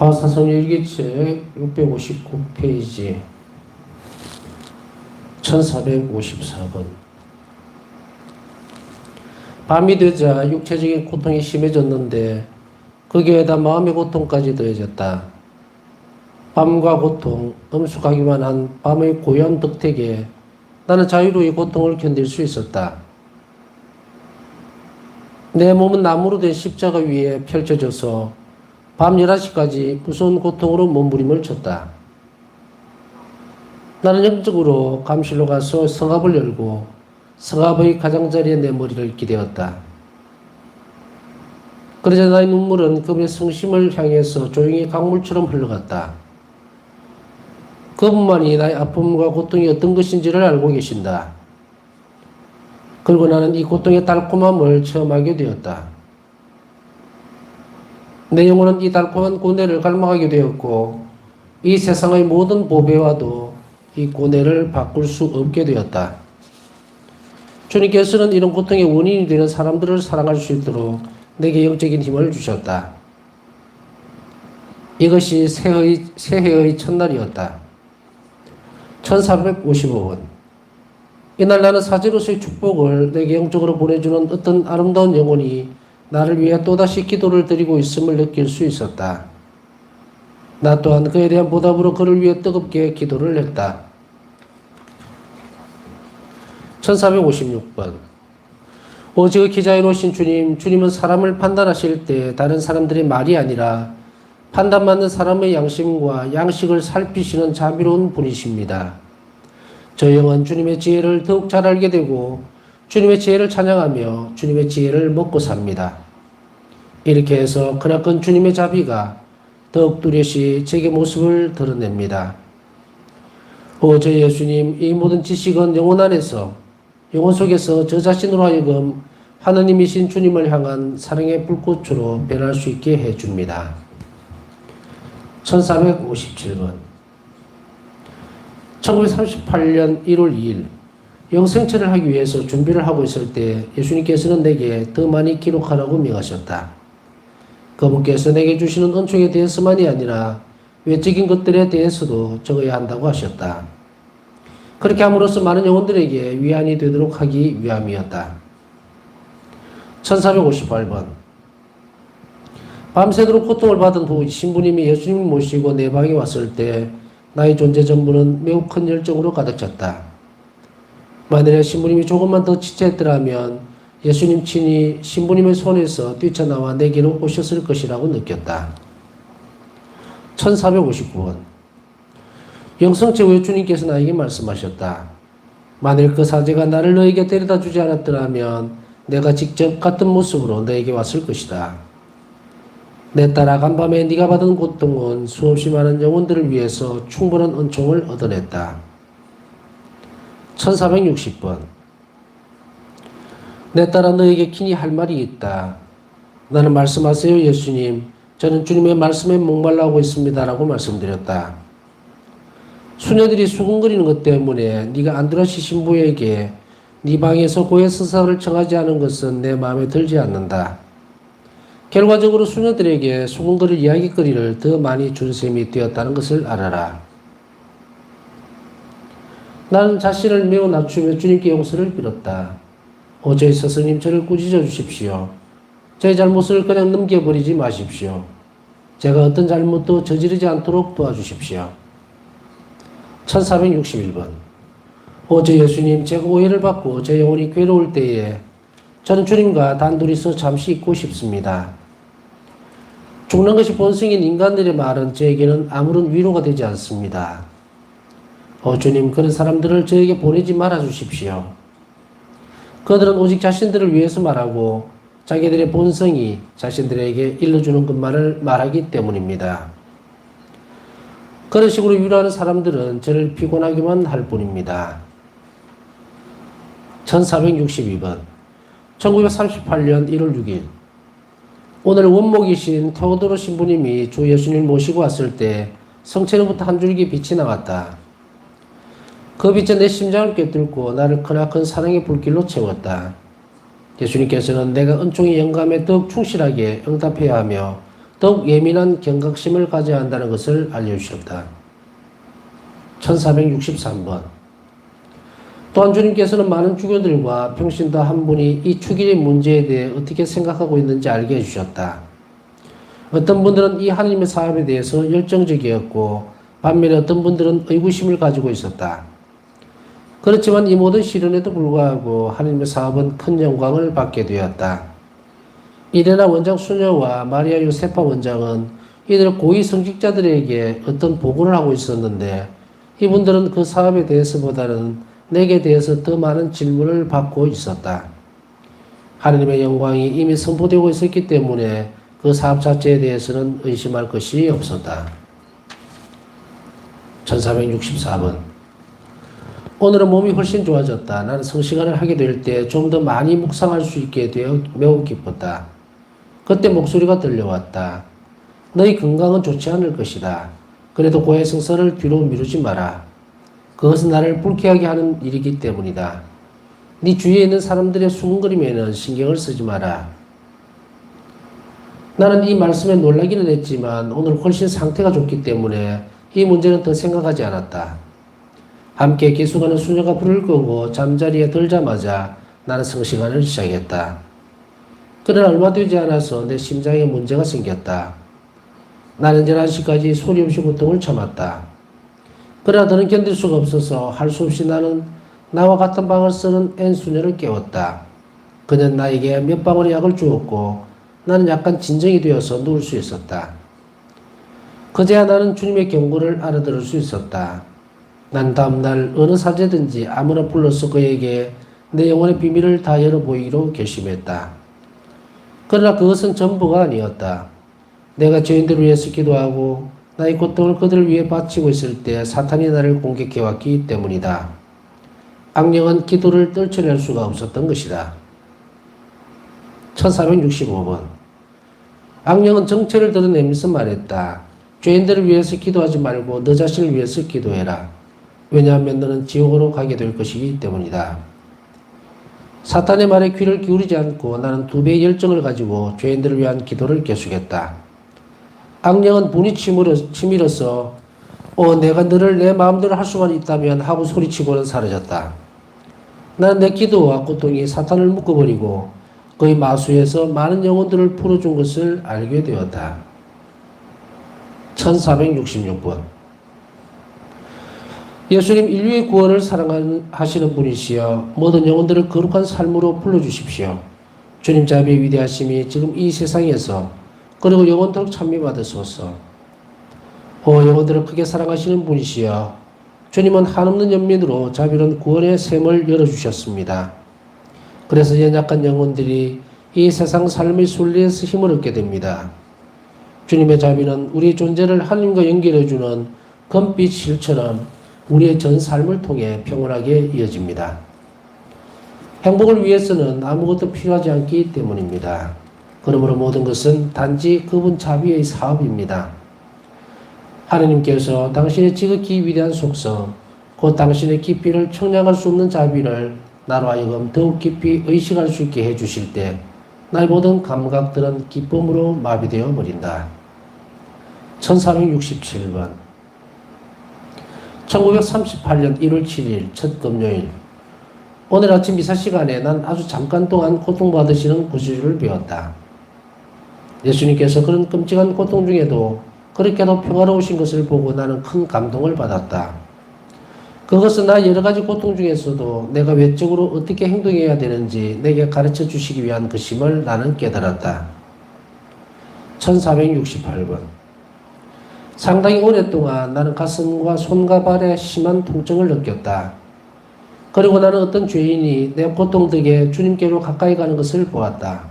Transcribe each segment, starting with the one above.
바사성일기책 659페이지 1454번. 밤이 되자 육체적인 고통이 심해졌는데 거기에다 마음의 고통까지 더해졌다. 밤과 고통, 엄숙하기만 한 밤의 고요한 덕택에 나는 자유로 이 고통을 견딜 수 있었다. 내 몸은 나무로 된 십자가 위에 펼쳐져서 밤 11시까지 무서운 고통으로 몸부림을 쳤다. 나는 영적으로 감실로 가서 성압을 열고 성압의 가장자리에 내 머리를 기대었다. 그러자 나의 눈물은 그분의 성심을 향해서 조용히 강물처럼 흘러갔다. 그분만이 나의 아픔과 고통이 어떤 것인지를 알고 계신다. 그리고 나는 이 고통의 달콤함을 체험하게 되었다. 내 영혼은 이 달콤한 고뇌를 갈망하게 되었고 이 세상의 모든 보배와도 이 고뇌를 바꿀 수 없게 되었다. 주님께서는 이런 고통의 원인이 되는 사람들을 사랑할 수 있도록 내게 영적인 힘을 주셨다. 이것이 새해의 첫날이었다. 1455번. 이날 나는 사제로서의 축복을 내게 영적으로 보내주는 어떤 아름다운 영혼이 나를 위해 또다시 기도를 드리고 있음을 느낄 수 있었다. 나 또한 그에 대한 보답으로 그를 위해 뜨겁게 기도를 했다. 1456번. 오직 기자이로신 주님, 주님은 사람을 판단하실 때 다른 사람들의 말이 아니라 판단받는 사람의 양심과 양식을 살피시는 자비로운 분이십니다. 저 영은 주님의 지혜를 더욱 잘 알게 되고 주님의 지혜를 찬양하며 주님의 지혜를 먹고 삽니다. 이렇게 해서 크나큰 주님의 자비가 더욱 뚜렷이 제게 모습을 드러냅니다. 오 저 예수님, 이 모든 지식은 영혼 안에서 영혼 속에서 저 자신으로 하여금 하느님이신 주님을 향한 사랑의 불꽃으로 변할 수 있게 해줍니다. 1457번. 1938년 1월 2일 영생체를 하기 위해서 준비를 하고 있을 때 예수님께서는 내게 더 많이 기록하라고 명하셨다. 그분께서 내게 주시는 은총에 대해서만이 아니라 외적인 것들에 대해서도 적어야 한다고 하셨다. 그렇게 함으로써 많은 영혼들에게 위안이 되도록 하기 위함이었다. 1458번. 밤새도록 고통을 받은 후 신부님이 예수님을 모시고 내 방에 왔을 때 나의 존재 전부는 매우 큰 열정으로 가득 찼다. 만일에 신부님이 조금만 더 지체했더라면 예수님 친히 신부님의 손에서 뛰쳐나와 내게로 오셨을 것이라고 느꼈다. 1459번. 영성체 후에 주님께서 나에게 말씀하셨다. 만일 그 사제가 나를 너에게 데려다 주지 않았더라면 내가 직접 같은 모습으로 너에게 왔을 것이다. 내 딸아, 간밤에 네가 받은 고통은 수없이 많은 영혼들을 위해서 충분한 은총을 얻어냈다. 1460번. 내 딸아, 너에게 긴히 할 말이 있다. 나는 말씀하세요 예수님, 저는 주님의 말씀에 목말라하고 있습니다 라고 말씀드렸다. 수녀들이 수군거리는 것 때문에 네가 안드라시 신부에게 네 방에서 고해 서사를 청하지 않은 것은 내 마음에 들지 않는다. 결과적으로 수녀들에게 수군거릴 이야기거리를 더 많이 준 셈이 되었다는 것을 알아라. 나는 자신을 매우 낮추며 주님께 용서를 빌었다. 오 저희 스승님, 저를 꾸짖어 주십시오. 제 잘못을 그냥 넘겨버리지 마십시오. 제가 어떤 잘못도 저지르지 않도록 도와주십시오. 1461번. 오 저 예수님, 제가 오해를 받고 제 영혼이 괴로울 때에 저는 주님과 단둘이서 잠시 있고 싶습니다. 죽는 것이 본성인 인간들의 말은 저에게는 아무런 위로가 되지 않습니다. 오 주님, 그런 사람들을 저에게 보내지 말아 주십시오. 그들은 오직 자신들을 위해서 말하고 자기들의 본성이 자신들에게 일러주는 것만을 말하기 때문입니다. 그런 식으로 위로하는 사람들은 저를 피곤하기만 할 뿐입니다. 1462번. 1938년 1월 6일. 오늘 원목이신 테오도로 신부님이 주 예수님을 모시고 왔을 때 성체로부터 한 줄기 빛이 나왔다. 그 빛은 내 심장을 꿰뚫고 나를 크나큰 사랑의 불길로 채웠다. 예수님께서는 내가 은총의 영감에 더욱 충실하게 응답해야 하며 더욱 예민한 경각심을 가져야 한다는 것을 알려주셨다. 1463번. 또한 주님께서는 많은 주교들과 평신도 한 분이 이 축일의 문제에 대해 어떻게 생각하고 있는지 알게 해주셨다. 어떤 분들은 이 하나님의 사업에 대해서 열정적이었고 반면에 어떤 분들은 의구심을 가지고 있었다. 그렇지만 이 모든 시련에도 불구하고 하나님의 사업은 큰 영광을 받게 되었다. 이레나 원장 수녀와 마리아 요세파 원장은 이들 고위 성직자들에게 어떤 보고를 하고 있었는데 이분들은 그 사업에 대해서보다는 내게 대해서 더 많은 질문을 받고 있었다. 하나님의 영광이 이미 선포되고 있었기 때문에 그 사업 자체에 대해서는 의심할 것이 없었다. 1464번. 오늘은 몸이 훨씬 좋아졌다. 나는 성시간을 하게 될 때 좀 더 많이 묵상할 수 있게 되어 매우 기뻤다. 그때 목소리가 들려왔다. 너희 건강은 좋지 않을 것이다. 그래도 고해 성사를 뒤로 미루지 마라. 그것은 나를 불쾌하게 하는 일이기 때문이다. 네 주위에 있는 사람들의 수군거림에는 신경을 쓰지 마라. 나는 이 말씀에 놀라기는 했지만 오늘 훨씬 상태가 좋기 때문에 이 문제는 더 생각하지 않았다. 함께 기수가는 수녀가 불을 끄고 잠자리에 들자마자 나는 성시간을 시작했다. 그러나 얼마 되지 않아서 내 심장에 문제가 생겼다. 나는 11시까지 소리 없이 고통을 참았다. 그러나 더는 견딜 수가 없어서 할 수 없이 나는 나와 같은 방을 쓰는 N수녀를 깨웠다. 그는 나에게 몇 방울의 약을 주었고 나는 약간 진정이 되어서 누울 수 있었다. 그제야 나는 주님의 경고를 알아들을 수 있었다. 난 다음날 어느 사제든지 아무나 불러서 그에게 내 영혼의 비밀을 다 열어보이기로 결심했다. 그러나 그것은 전부가 아니었다. 내가 죄인들을 위해서 기도하고 나의 고통을 그들을 위해 바치고 있을 때 사탄이 나를 공격해왔기 때문이다. 악령은 기도를 떨쳐낼 수가 없었던 것이다. 1465번. 악령은 정체를 드러내면서 말했다. 죄인들을 위해서 기도하지 말고 너 자신을 위해서 기도해라. 왜냐하면 너는 지옥으로 가게 될 것이기 때문이다. 사탄의 말에 귀를 기울이지 않고 나는 2배의 열정을 가지고 죄인들을 위한 기도를 계속했다. 악령은 분이 치밀어서 내가 너를 내 마음대로 할 수만 있다면 하고 소리치고는 사라졌다. 나는 내 기도와 고통이 사탄을 묶어버리고 그의 마수에서 많은 영혼들을 풀어준 것을 알게 되었다. 1466번. 예수님 인류의 구원을 사랑하시는 분이시여 모든 영혼들을 거룩한 삶으로 불러주십시오. 주님 자비의 위대하심이 지금 이 세상에서 그리고 영원토록 찬미받으소서. 영혼들을 크게 사랑하시는 분이시여 주님은 한없는 연민으로 자비로운 구원의 샘을 열어주셨습니다. 그래서 연약한 영혼들이 이 세상 삶의 순리에서 힘을 얻게 됩니다. 주님의 자비는 우리 존재를 하나님과 연결해주는 금빛 실처럼 우리의 전 삶을 통해 평온하게 이어집니다. 행복을 위해서는 아무것도 필요하지 않기 때문입니다. 그러므로 모든 것은 단지 그분 자비의 사업입니다. 하느님께서 당신의 지극히 위대한 속성, 곧 당신의 깊이를 청량할 수 없는 자비를 나로 하여금 더욱 깊이 의식할 수 있게 해주실 때 나의 모든 감각들은 기쁨으로 마비되어 버린다. 1467번. 1938년 1월 7일 첫 금요일. 오늘 아침 미사 시간에 난 아주 잠깐 동안 고통받으시는 구주를 배웠다. 예수님께서 그런 끔찍한 고통 중에도 그렇게도 평화로우신 것을 보고 나는 큰 감동을 받았다. 그것은 나 여러 가지 고통 중에서도 내가 외적으로 어떻게 행동해야 되는지 내게 가르쳐 주시기 위한 것임을 나는 깨달았다. 1468번. 상당히 오랫동안 나는 가슴과 손과 발에 심한 통증을 느꼈다. 그리고 나는 어떤 죄인이 내 고통 덕에 주님께로 가까이 가는 것을 보았다.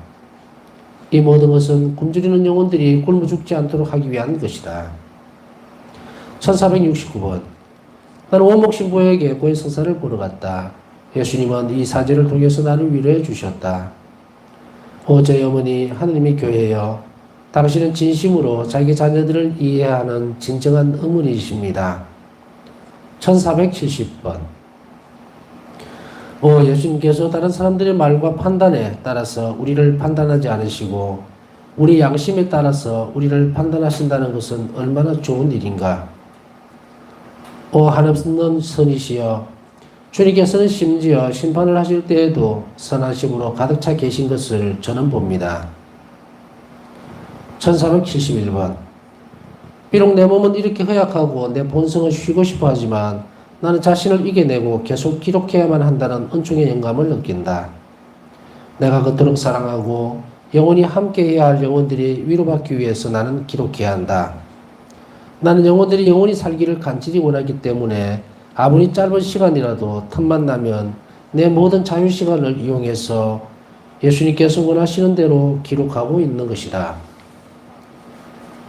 이 모든 것은 굶주리는 영혼들이 굶어 죽지 않도록 하기 위한 것이다. 1469번. 나는 원목신부에게 고해 성사를 보러 갔다. 예수님은 이 사제를 통해서 나를 위로해 주셨다. 저희 어머니, 하느님의 교회여, 당신은 진심으로 자기 자녀들을 이해하는 진정한 어머니이십니다. 1470번. 예수님께서 다른 사람들의 말과 판단에 따라서 우리를 판단하지 않으시고 우리 양심에 따라서 우리를 판단하신다는 것은 얼마나 좋은 일인가. 오 하늘은 선이시여, 주님께서는 심지어 심판을 하실 때에도 선하심으로 가득 차 계신 것을 저는 봅니다. 1471번. 비록 내 몸은 이렇게 허약하고 내 본성은 쉬고 싶어 하지만 나는 자신을 이겨내고 계속 기록해야만 한다는 은총의 영감을 느낀다. 내가 그토록 사랑하고 영원히 함께해야 할 영혼들이 위로받기 위해서 나는 기록해야 한다. 나는 영혼들이 영원히 살기를 간절히 원하기 때문에 아무리 짧은 시간이라도 틈만 나면 내 모든 자유시간을 이용해서 예수님께서 원하시는 대로 기록하고 있는 것이다.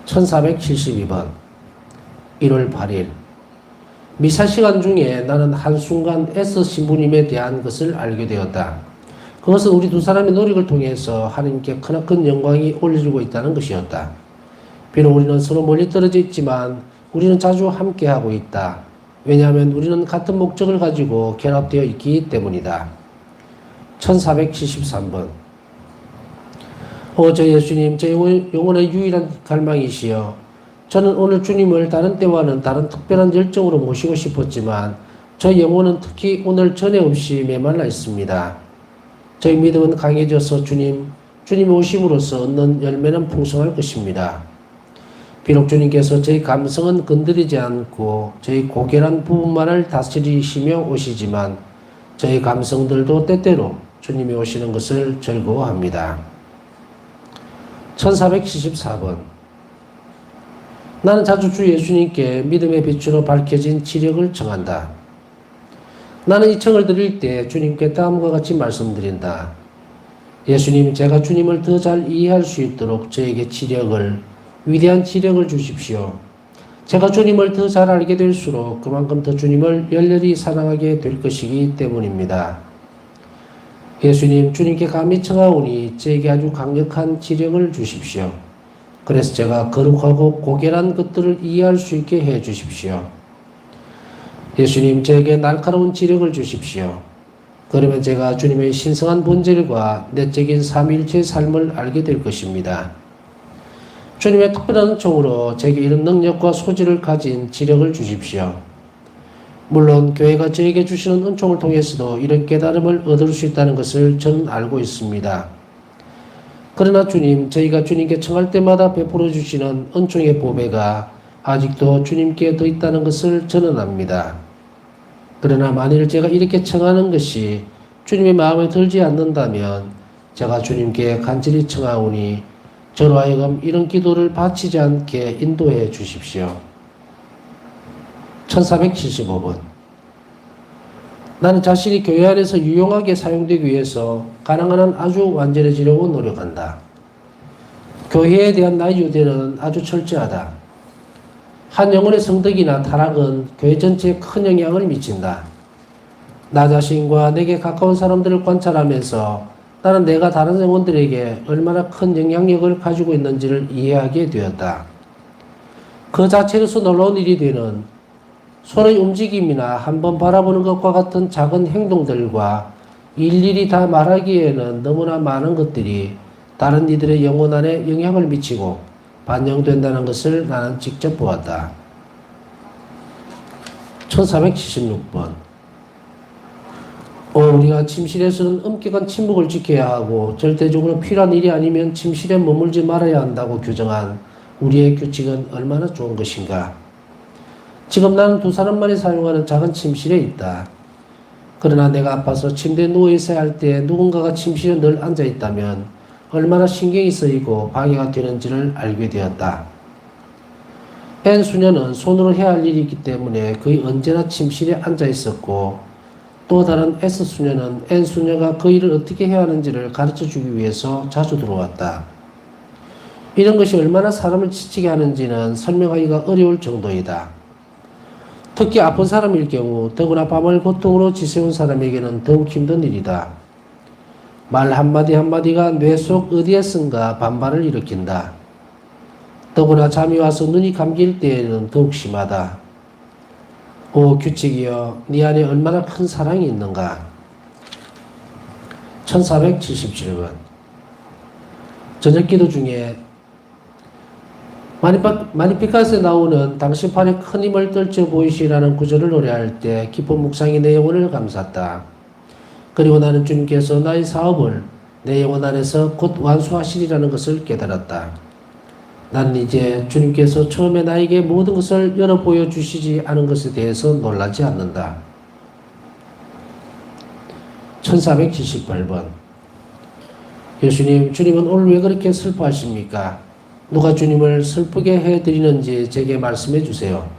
1472번 1월 8일 미사 시간 중에 나는 한순간 S 신부님에 대한 것을 알게 되었다. 그것은 우리 두 사람의 노력을 통해서 하나님께 크나큰 영광이 올려지고 있다는 것이었다. 비록 우리는 서로 멀리 떨어져 있지만 우리는 자주 함께하고 있다. 왜냐하면 우리는 같은 목적을 가지고 결합되어 있기 때문이다. 1473번 저 예수님, 제 영혼의 유일한 갈망이시여, 저는 오늘 주님을 다른 때와는 다른 특별한 열정으로 모시고 싶었지만 저 영혼은 특히 오늘 전에 없이 메말라 있습니다. 저희 믿음은 강해져서 주님이 오심으로써 얻는 열매는 풍성할 것입니다. 비록 주님께서 저희 감성은 건드리지 않고 저희 고결한 부분만을 다스리시며 오시지만 저희 감성들도 때때로 주님이 오시는 것을 즐거워합니다. 1474번 나는 자주 주 예수님께 믿음의 빛으로 밝혀진 지력을 청한다. 나는 이 청을 드릴 때 주님께 다음과 같이 말씀드린다. 예수님, 제가 주님을 더 잘 이해할 수 있도록 저에게 위대한 지력을 주십시오. 제가 주님을 더 잘 알게 될수록 그만큼 더 주님을 열렬히 사랑하게 될 것이기 때문입니다. 예수님, 주님께 감히 청하오니 저에게 아주 강력한 지력을 주십시오. 그래서 제가 거룩하고 고결한 것들을 이해할 수 있게 해 주십시오. 예수님, 저에게 날카로운 지력을 주십시오. 그러면 제가 주님의 신성한 본질과 내적인 삼위일체의 삶을 알게 될 것입니다. 주님의 특별한 은총으로 제게 이런 능력과 소질을 가진 지력을 주십시오. 물론 교회가 저에게 주시는 은총을 통해서도 이런 깨달음을 얻을 수 있다는 것을 저는 알고 있습니다. 그러나 주님, 저희가 주님께 청할 때마다 베풀어 주시는 은총의 보배가 아직도 주님께 더 있다는 것을 저는 압니다. 그러나 만일 제가 이렇게 청하는 것이 주님의 마음에 들지 않는다면 제가 주님께 간절히 청하오니 저로 하여금 이런 기도를 바치지 않게 인도해 주십시오. 1475번 나는 자신이 교회 안에서 유용하게 사용되기 위해서 가능한 한 아주 완전해지려고 노력한다. 교회에 대한 나의 유대는 아주 철저하다. 한 영혼의 성덕이나 타락은 교회 전체에 큰 영향을 미친다. 나 자신과 내게 가까운 사람들을 관찰하면서 나는 내가 다른 영혼들에게 얼마나 큰 영향력을 가지고 있는지를 이해하게 되었다. 그 자체로서 놀라운 일이 되는 손의 움직임이나 한번 바라보는 것과 같은 작은 행동들과 일일이 다 말하기에는 너무나 많은 것들이 다른 이들의 영혼 안에 영향을 미치고 반영된다는 것을 나는 직접 보았다. 1476번 우리가 침실에서는 엄격한 침묵을 지켜야 하고 절대적으로 필요한 일이 아니면 침실에 머물지 말아야 한다고 규정한 우리의 규칙은 얼마나 좋은 것인가. 지금 나는 두 사람만이 사용하는 작은 침실에 있다. 그러나 내가 아파서 침대에 누워있어야 할 때 누군가가 침실에 늘 앉아있다면 얼마나 신경이 쓰이고 방해가 되는지를 알게 되었다. N 수녀는 손으로 해야 할 일이 있기 때문에 거의 언제나 침실에 앉아있었고 또 다른 S 수녀는 N 수녀가 그 일을 어떻게 해야 하는지를 가르쳐주기 위해서 자주 들어왔다. 이런 것이 얼마나 사람을 지치게 하는지는 설명하기가 어려울 정도이다. 특히 아픈 사람일 경우 더구나 밤을 고통으로 지새운 사람에게는 더욱 힘든 일이다. 말 한마디 한마디가 뇌 속 어디에 쓴가 반발을 일으킨다. 더구나 잠이 와서 눈이 감길 때에는 더욱 심하다. 오 규칙이여, 네 안에 얼마나 큰 사랑이 있는가. 1477번 저녁 기도 중에 마니피카스에 나오는 당신 팔에 큰 힘을 떨쳐 보이시라는 구절을 노래할 때 깊은 묵상이 내 영혼을 감쌌다. 그리고 나는 주님께서 나의 사업을 내 영혼 안에서 곧 완수하시리라는 것을 깨달았다. 나는 이제 주님께서 처음에 나에게 모든 것을 열어 보여주시지 않은 것에 대해서 놀라지 않는다. 1478번. 예수님, 주님은 오늘 왜 그렇게 슬퍼하십니까? 누가 주님을 슬프게 해드리는지 제게 말씀해 주세요.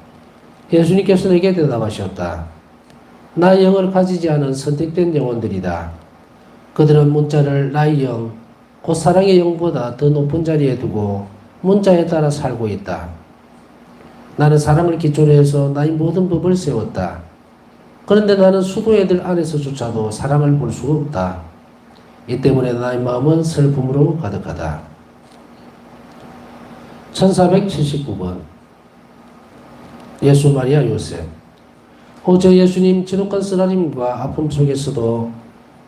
예수님께서 내게 대답하셨다. 나의 영을 가지지 않은 선택된 영혼들이다. 그들은 문자를 나의 영, 곧 사랑의 영보다 더 높은 자리에 두고 문자에 따라 살고 있다. 나는 사랑을 기초로 해서 나의 모든 법을 세웠다. 그런데 나는 수도애들 안에서조차도 사랑을 볼 수가 없다. 이 때문에 나의 마음은 슬픔으로 가득하다. 1479번. 예수 마리아 요셉. 저 예수님 지독한 쓰라림과 아픔 속에서도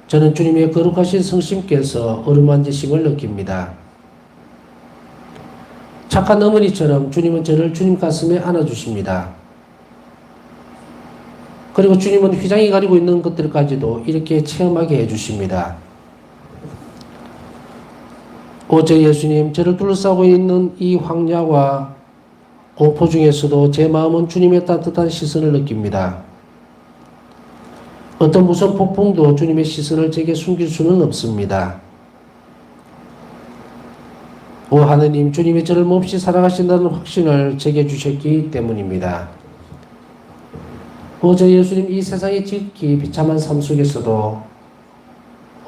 저는 주님의 거룩하신 성심께서 어루만지심을 느낍니다. 착한 어머니처럼 주님은 저를 주님 가슴에 안아주십니다. 그리고 주님은 휘장이 가리고 있는 것들까지도 이렇게 체험하게 해주십니다. 저 예수님, 저를 둘러싸고 있는 이 황야와 공포 중에서도 제 마음은 주님의 따뜻한 시선을 느낍니다. 어떤 무서운 폭풍도 주님의 시선을 제게 숨길 수는 없습니다. 하느님, 주님이 저를 몹시 사랑하신다는 확신을 제게 주셨기 때문입니다. 저 예수님, 이 세상의 지극히 비참한 삶 속에서도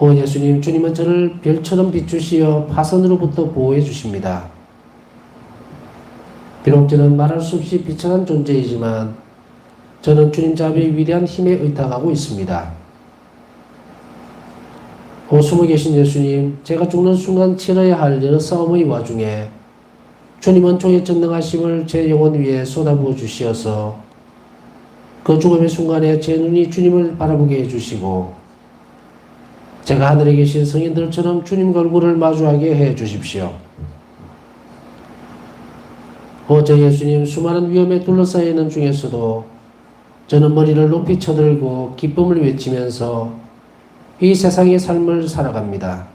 예수님, 주님은 저를 별처럼 비추시어 파선으로부터 보호해 주십니다. 비록 저는 말할 수 없이 비천한 존재이지만 저는 주님 자비의 위대한 힘에 의탁하고 있습니다. 숨어 계신 예수님, 제가 죽는 순간 치러야 할 여러 싸움의 와중에 주님은 종의 전능하심을 제 영혼 위에 쏟아부어 주시어서 그 죽음의 순간에 제 눈이 주님을 바라보게 해주시고 제가 하늘에 계신 성인들처럼 주님과 얼굴을 마주하게 해 주십시오. 저 예수님, 수많은 위험에 둘러싸여 있는 중에서도 저는 머리를 높이 쳐들고 기쁨을 외치면서 이 세상의 삶을 살아갑니다.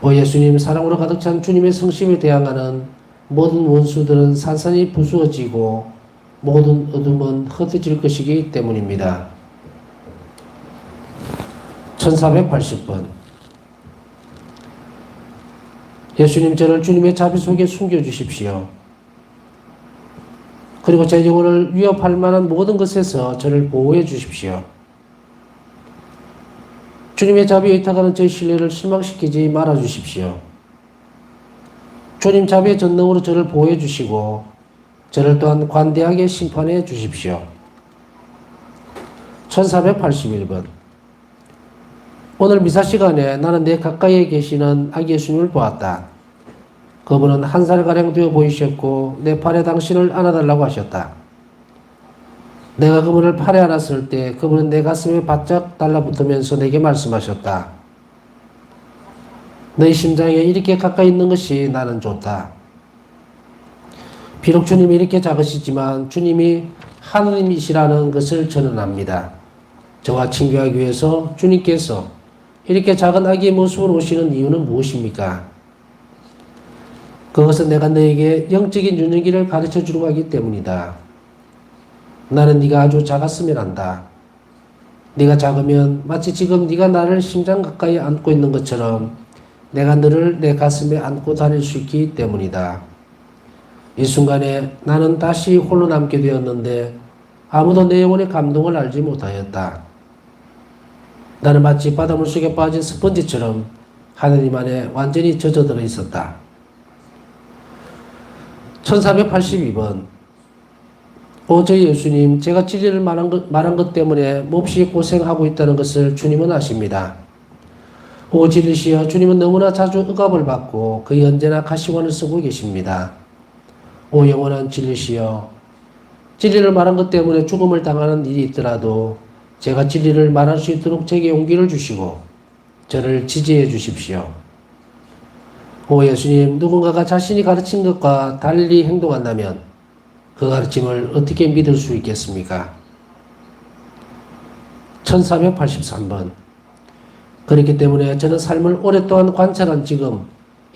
예수님, 사랑으로 가득 찬 주님의 성심에 대항하는 모든 원수들은 산산이 부수어지고 모든 어둠은 흩어질 것이기 때문입니다. 1480번. 예수님, 저를 주님의 자비 속에 숨겨주십시오. 그리고 제 영혼을 위협할 만한 모든 것에서 저를 보호해 주십시오. 주님의 자비에 의탁하는 제 신뢰를 실망시키지 말아 주십시오. 주님 자비의 전능으로 저를 보호해 주시고 저를 또한 관대하게 심판해 주십시오. 1481번. 오늘 미사 시간에 나는 내 가까이에 계시는 아기 예수님을 보았다. 그분은 1살가량 되어 보이셨고 내 팔에 당신을 안아달라고 하셨다. 내가 그분을 팔에 안았을 때 그분은 내 가슴에 바짝 달라붙으면서 내게 말씀하셨다. 너희 심장에 이렇게 가까이 있는 것이 나는 좋다. 비록 주님이 이렇게 작으시지만 주님이 하느님이시라는 것을 저는 압니다. 저와 친교하기 위해서 주님께서 이렇게 작은 아기의 모습으로 오시는 이유는 무엇입니까? 그것은 내가 너에게 영적인 윤영기를 가르쳐 주려고 하기 때문이다. 나는 네가 아주 작았으면 한다. 네가 작으면 마치 지금 네가 나를 심장 가까이 안고 있는 것처럼 내가 너를 내 가슴에 안고 다닐 수 있기 때문이다. 이 순간에 나는 다시 홀로 남게 되었는데 아무도 내 영혼의 감동을 알지 못하였다. 나는 마치 바닷물 속에 빠진 스펀지처럼 하느님 안에 완전히 젖어들어 있었다. 1482번. 저 예수님, 제가 진리를 말한 것 때문에 몹시 고생하고 있다는 것을 주님은 아십니다. 진리시여, 주님은 너무나 자주 억압을 받고 거의 언제나 가시관을 쓰고 계십니다. 영원한 진리시여, 진리를 말한 것 때문에 죽음을 당하는 일이 있더라도 제가 진리를 말할 수 있도록 제게 용기를 주시고 저를 지지해 주십시오. 오 예수님, 누군가가 자신이 가르친 것과 달리 행동한다면 그 가르침을 어떻게 믿을 수 있겠습니까? 1483번. 그렇기 때문에 저는 삶을 오랫동안 관찰한 지금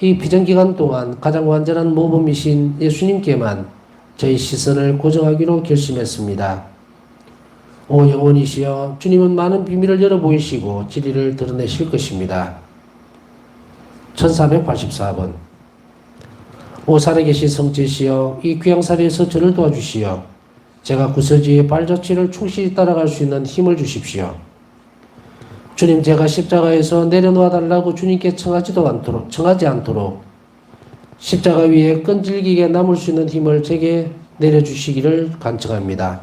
이 비정기간 동안 가장 완전한 모범이신 예수님께만 저희 시선을 고정하기로 결심했습니다. 오 영원이시여, 주님은 많은 비밀을 열어 보이시고 진리를 드러내실 것입니다. 1484번. 오 살아계신 성제시여, 이 귀양 사리에서 저를 도와주시어 제가 구서지의 발자취를 충실히 따라갈 수 있는 힘을 주십시오. 주님, 제가 십자가에서 내려놓아 달라고 주님께 청하지 않도록 십자가 위에 끈질기게 남을 수 있는 힘을 제게 내려주시기를 간청합니다.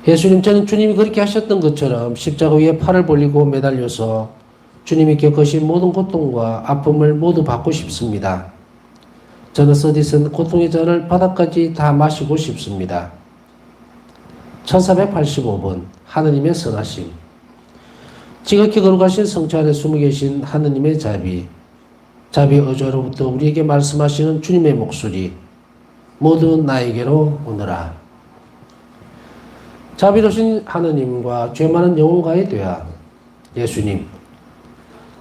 예수님, 저는 주님이 그렇게 하셨던 것처럼 십자가 위에 팔을 벌리고 매달려서 주님이 겪으신 모든 고통과 아픔을 모두 받고 싶습니다. 저는 서디슨 고통의 잔을 바닥까지 다 마시고 싶습니다. 1485번. 하느님의 선하심. 지극히 거룩하신 성체 안에 숨어 계신 하느님의 자비 어조로부터 우리에게 말씀하시는 주님의 목소리, 모두 나에게로 오너라. 자비로우신 하느님과 죄 많은 영혼과의 대화. 예수님,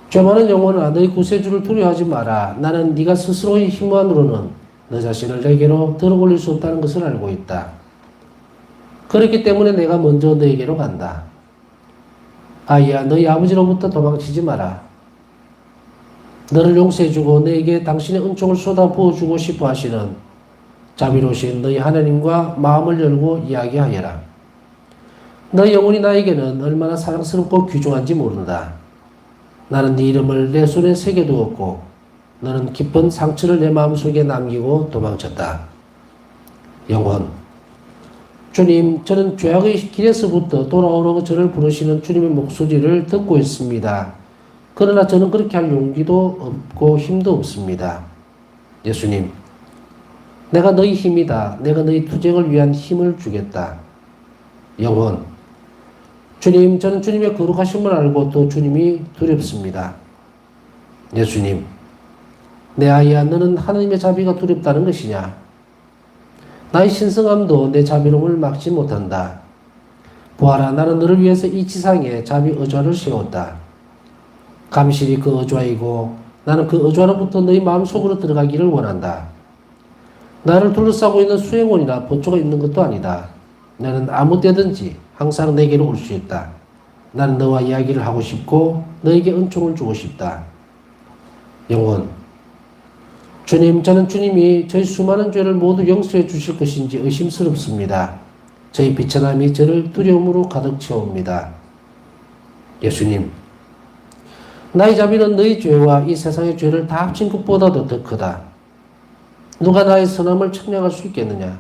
죄 많은 영혼아, 너희 구세주를 두려워하지 마라. 나는 네가 스스로의 힘만으로는 너 자신을 내게로 들어올릴 수 없다는 것을 알고 있다. 그렇기 때문에 내가 먼저 너에게로 간다. 아이야, 너희 아버지로부터 도망치지 마라. 너를 용서해주고 너에게 당신의 은총을 쏟아 부어주고 싶어 하시는 자비로우신 너희 하나님과 마음을 열고 이야기하여라. 너희 영혼이 나에게는 얼마나 사랑스럽고 귀중한지 모른다. 나는 네 이름을 내 손에 새겨두었고 너는 깊은 상처를 내 마음속에 남기고 도망쳤다. 영혼. 주님, 저는 죄악의 길에서부터 돌아오라고 저를 부르시는 주님의 목소리를 듣고 있습니다. 그러나 저는 그렇게 할 용기도 없고 힘도 없습니다. 예수님, 내가 너희 힘이다. 내가 너희 투쟁을 위한 힘을 주겠다. 영혼. 주님, 저는 주님의 거룩하심을 알고 또 주님이 두렵습니다. 예수님, 내 아이야, 너는 하나님의 자비가 두렵다는 것이냐? 나의 신성함도 내 자비로움을 막지 못한다. 보아라, 나는 너를 위해서 이 지상에 자비 의좌를 세웠다. 감실이 그 의좌이고 나는 그 의좌로부터 너희 마음속으로 들어가기를 원한다. 나를 둘러싸고 있는 수행원이나 보초가 있는 것도 아니다. 나는 아무 때든지 항상 내게로 올 수 있다. 나는 너와 이야기를 하고 싶고 너에게 은총을 주고 싶다. 영혼. 주님, 저는 주님이 저희 수많은 죄를 모두 용서해 주실 것인지 의심스럽습니다. 저희 비천함이 저를 두려움으로 가득 채웁니다. 예수님, 나의 자비는 너희 죄와 이 세상의 죄를 다 합친 것보다도 더 크다. 누가 나의 선함을 측량할 수 있겠느냐?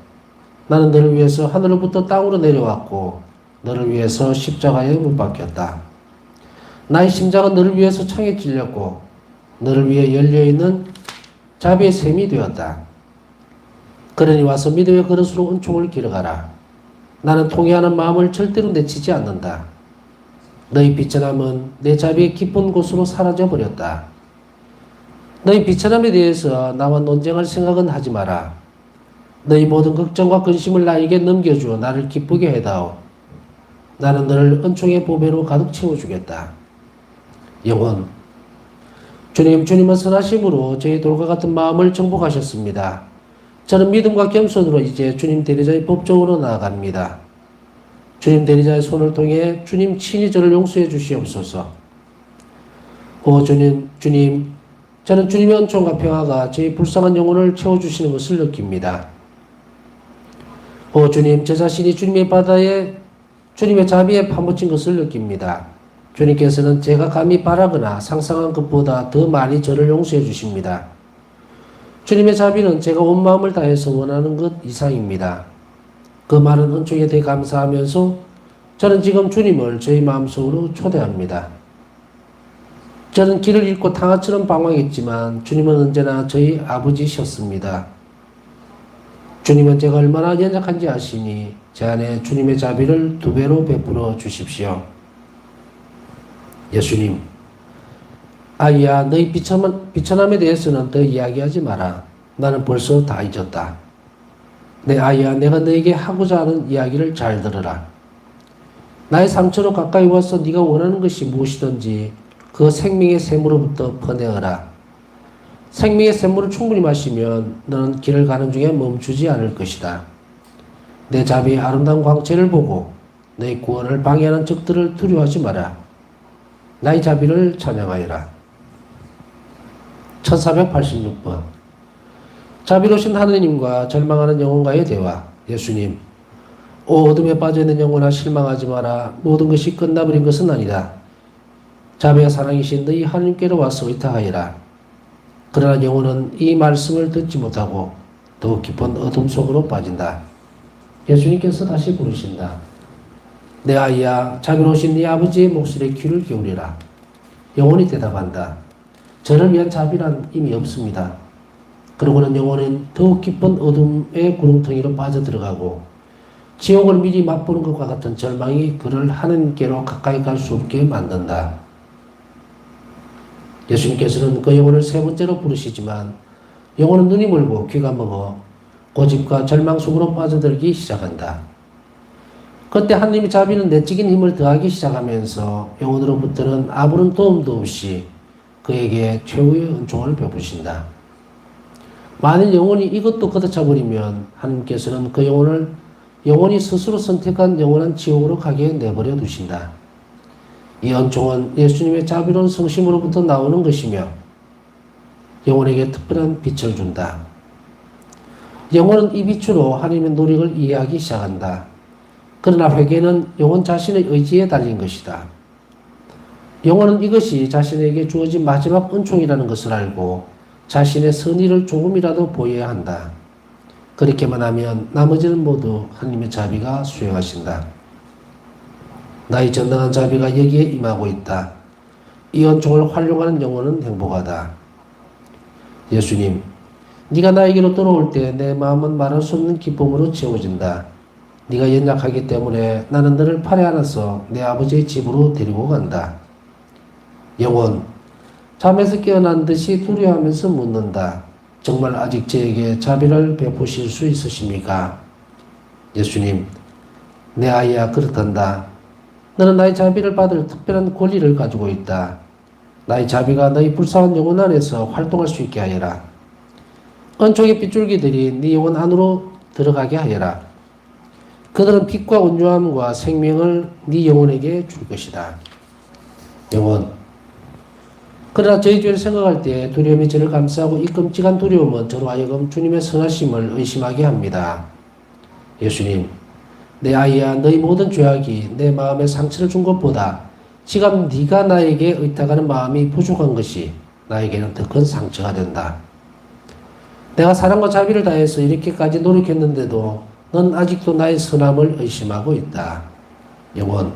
나는 너를 위해서 하늘로부터 땅으로 내려왔고 너를 위해서 십자가에 못 박혔다. 나의 심장은 너를 위해서 창에 찔렸고 너를 위해 열려있는 자비의 샘이 되었다. 그러니 와서 믿음의 그릇으로 은총을 길어가라. 나는 통회하는 마음을 절대로 내치지 않는다. 너희 비천함은 내 자비의 깊은 곳으로 사라져버렸다. 너희 비천함에 대해서 나와 논쟁할 생각은 하지 마라. 너희 모든 걱정과 근심을 나에게 넘겨주어 나를 기쁘게 해다오. 나는 너를 은총의 보배로 가득 채워주겠다. 영혼. 주님, 주님은 선하심으로 저희 돌과 같은 마음을 정복하셨습니다. 저는 믿음과 겸손으로 이제 주님 대리자의 법정으로 나아갑니다. 주님 대리자의 손을 통해 주님 친히 저를 용서해 주시옵소서. 오 주님, 저는 주님의 은총과 평화가 저희 불쌍한 영혼을 채워주시는 것을 느낍니다. 오 주님, 저 자신이 주님의 바다에 주님의 자비에 파묻힌 것을 느낍니다. 주님께서는 제가 감히 바라거나 상상한 것보다 더 많이 저를 용서해 주십니다. 주님의 자비는 제가 온 마음을 다해서 원하는 것 이상입니다. 그 많은 은총에 대해 감사하면서 저는 지금 주님을 저희 마음속으로 초대합니다. 저는 길을 잃고 탕아처럼 방황했지만 주님은 언제나 저희 아버지셨습니다. 주님은 제가 얼마나 연약한지 아시니 제 안에 주님의 자비를 2배로 베풀어 주십시오. 예수님, 아이야, 너희 비천함에 대해서는 더 이야기하지 마라. 나는 벌써 다 잊었다. 내 아이야, 내가 너에게 하고자 하는 이야기를 잘 들으라. 나의 상처로 가까이 와서 네가 원하는 것이 무엇이든지 그 생명의 샘으로부터 퍼내어라. 생명의 샘물을 충분히 마시면 너는 길을 가는 중에 멈추지 않을 것이다. 내 자비의 아름다운 광채를 보고 너의 구원을 방해하는 적들을 두려워하지 마라. 나의 자비를 찬양하여라. 1486번 자비로우신 하느님과 절망하는 영혼과의 대화. 예수님, 오 어둠에 빠져있는 영혼아, 실망하지 마라. 모든 것이 끝나버린 것은 아니다. 자비와 사랑이신 너희 하느님께로 와서 의탁하여라. 그러나 영혼은 이 말씀을 듣지 못하고 더욱 깊은 어둠 속으로 빠진다. 예수님께서 다시 부르신다. 내 아이야, 자비로우신 네 아버지의 목소리에 귀를 기울이라. 영혼이 대답한다. 저를 위한 자비란 이미 없습니다. 그러고는 영혼은 더욱 깊은 어둠의 구렁텅이로 빠져들어가고 지옥을 미리 맛보는 것과 같은 절망이 그를 하느님께로 가까이 갈 수 없게 만든다. 예수님께서는 그 영혼을 세 번째로 부르시지만 영혼은 눈이 멀고 귀가 먹어 고집과 절망 속으로 빠져들기 시작한다. 그때 하느님의 자비는 내적인 힘을 더하기 시작하면서 영혼으로부터는 아무런 도움도 없이 그에게 최후의 은총을 베푸신다. 만일 영혼이 이것도 걷어차버리면 하느님께서는 그 영혼을 영혼이 스스로 선택한 영원한 지옥으로 가게 내버려 두신다. 이 은총은 예수님의 자비로운 성심으로부터 나오는 것이며 영혼에게 특별한 빛을 준다. 영혼은 이 빛으로 하나님의 노력을 이해하기 시작한다. 그러나 회개는 영혼 자신의 의지에 달린 것이다. 영혼은 이것이 자신에게 주어진 마지막 은총이라는 것을 알고 자신의 선의를 조금이라도 보여야 한다. 그렇게만 하면 나머지는 모두 하나님의 자비가 수행하신다. 나의 전능한 자비가 여기에 임하고 있다. 이 은총을 활용하는 영혼은 행복하다. 예수님, 네가 나에게로 돌아올 때 내 마음은 말할 수 없는 기쁨으로 채워진다. 네가 연약하기 때문에 나는 너를 팔에 안아서 내 아버지의 집으로 데리고 간다. 영혼, 잠에서 깨어난 듯이 두려워하면서 묻는다. 정말 아직 저에게 자비를 베푸실 수 있으십니까? 예수님, 내 아이야, 그렇단다. 너는 나의 자비를 받을 특별한 권리를 가지고 있다. 나의 자비가 너희 불쌍한 영혼 안에서 활동할 수 있게 하여라. 은총의 빗줄기들이 네 영혼 안으로 들어가게 하여라. 그들은 빛과 온유함과 생명을 네 영혼에게 줄 것이다. 영혼, 그러나 저희 죄를 생각할 때 두려움이 저를 감싸고 이 끔찍한 두려움은 저로 하여금 주님의 선하심을 의심하게 합니다. 예수님, 내 아이야, 너희 모든 죄악이 내 마음에 상처를 준 것보다 지금 네가 나에게 의탁하는 마음이 부족한 것이 나에게는 더 큰 상처가 된다. 내가 사랑과 자비를 다해서 이렇게까지 노력했는데도 넌 아직도 나의 선함을 의심하고 있다. 영혼,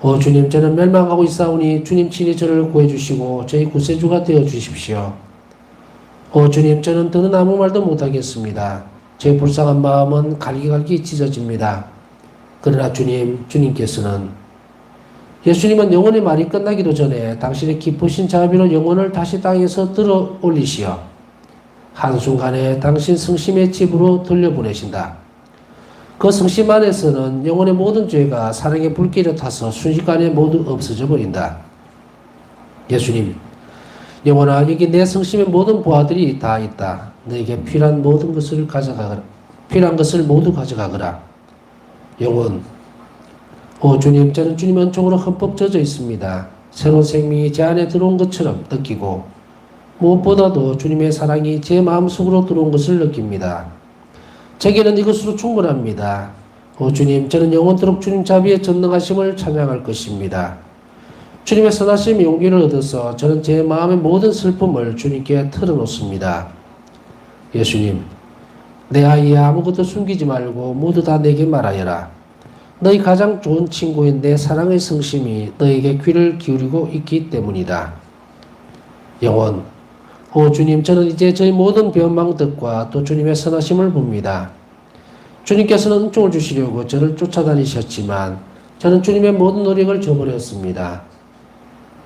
오 주님, 저는 멸망하고 있사오니 주님 친히 저를 구해주시고 저희 구세주가 되어주십시오. 오 주님, 저는 더는 아무 말도 못하겠습니다. 제 불쌍한 마음은 갈기갈기 찢어집니다. 그러나 주님께서는 예수님은 영혼의 말이 끝나기도 전에 당신의 기쁘신 자비로 영혼을 다시 땅에서 들어 올리시어 한순간에 당신 성심의 집으로 돌려보내신다. 그 성심 안에서는 영혼의 모든 죄가 사랑의 불길에 타서 순식간에 모두 없어져 버린다. 예수님, 영혼아, 여기 내 성심의 모든 보화들이 다 있다. 너에게 필요한 모든 것을 가져가거라. 필요한 것을 모두 가져가거라. 영혼, 오 주님, 저는 주님의 은총으로 흠뻑 젖어 있습니다. 새로운 생명이 제 안에 들어온 것처럼 느끼고 무엇보다도 주님의 사랑이 제 마음속으로 들어온 것을 느낍니다. 제게는 이것으로 충분합니다. 오 주님, 저는 영원토록 주님 자비의 전능하심을 찬양할 것입니다. 주님의 선하심 용기를 얻어서 저는 제 마음의 모든 슬픔을 주님께 털어놓습니다. 예수님, 내 아이야, 아무것도 숨기지 말고 모두 다 내게 말하여라. 너희 가장 좋은 친구인 내 사랑의 성심이 너에게 귀를 기울이고 있기 때문이다. 영혼, 오 주님, 저는 이제 저희 모든 변망덕과 또 주님의 선하심을 봅니다. 주님께서는 은총을 주시려고 저를 쫓아다니셨지만 저는 주님의 모든 노력을 저버렸습니다.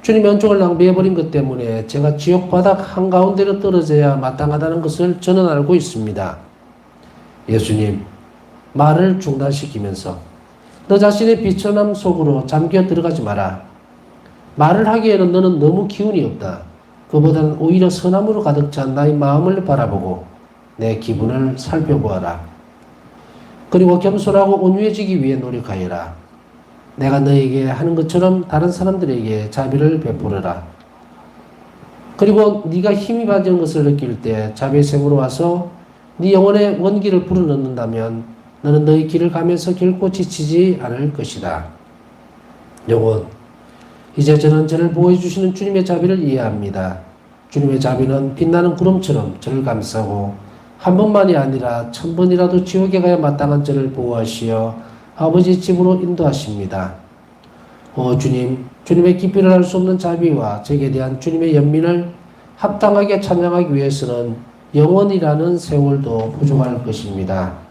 주님의 은총을 낭비해버린 것 때문에 제가 지옥 바닥 한가운데로 떨어져야 마땅하다는 것을 저는 알고 있습니다. 예수님, 말을 중단시키면서 너 자신의 비천함 속으로 잠겨 들어가지 마라. 말을 하기에는 너는 너무 기운이 없다. 그보다는 오히려 선함으로 가득 찬 나의 마음을 바라보고 내 기분을 살펴보아라. 그리고 겸손하고 온유해지기 위해 노력하여라. 내가 너에게 하는 것처럼 다른 사람들에게 자비를 베풀어라. 그리고 네가 힘이 빠지는 것을 느낄 때 자비의 으로 와서 네 영혼의 원기를 불어넣는다면 너는 너의 길을 가면서 결코 지치지 않을 것이다. 영혼, 이제 저는 저를 보호해 주시는 주님의 자비를 이해합니다. 주님의 자비는 빛나는 구름처럼 저를 감싸고 한 번만이 아니라 1000번이라도 지옥에 가야 마땅한 저를 보호하시어 아버지 집으로 인도하십니다. 주님, 주님의 깊이를 알 수 없는 자비와 저에게 대한 주님의 연민을 합당하게 찬양하기 위해서는 영원이라는 세월도 부족할 것입니다.